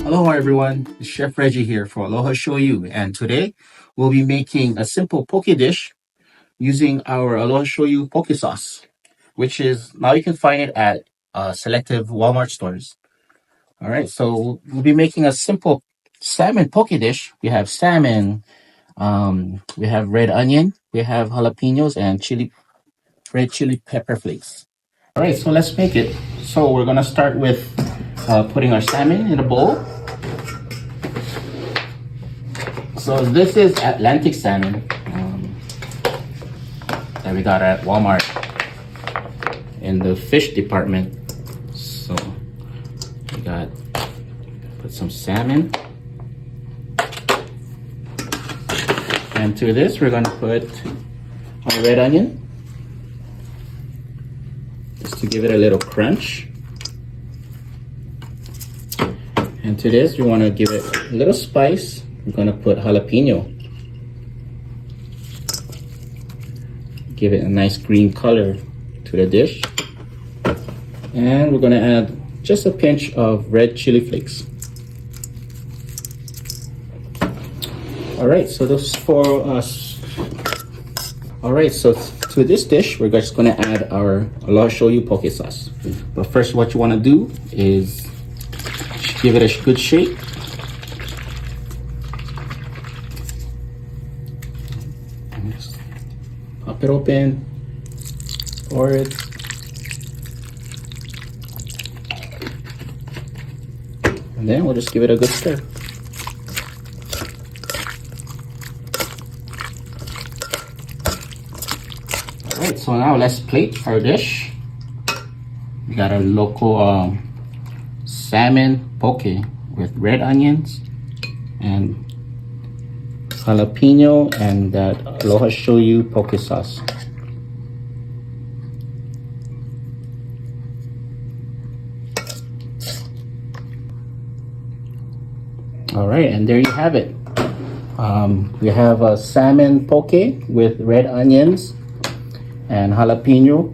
Aloha everyone, it's Chef Reggie here for Aloha Shoyu, and today we'll be making a simple poke dish using our Aloha Shoyu poke sauce, which is now you can find it at selective Walmart stores. All right, so we'll be making a simple salmon poke dish. We have salmon, we have red onion, we have jalapenos and red chili pepper flakes. All right, so let's make it. So we're gonna start with putting our salmon in a bowl. So this is Atlantic salmon that we got at Walmart in the fish department. So we got put some salmon, and to this we're gonna put our red onion just to give it a little crunch. And to this we want to give it a little spice. We're gonna put jalapeno. Give it a nice green color to the dish. And we're gonna add just a pinch of red chili flakes. All right, so this for us. All right, so to this dish, we're just gonna add our Aloha Shoyu poke sauce. But first, what you wanna do is give it a good shake. Pop it open, pour it, and then we'll just give it a good stir. Alright, so now let's plate our dish. We got our local salmon poke with red onions and jalapeno and that Aloha Shoyu poke sauce. All right, and there you have it. We have a salmon poke with red onions and jalapeno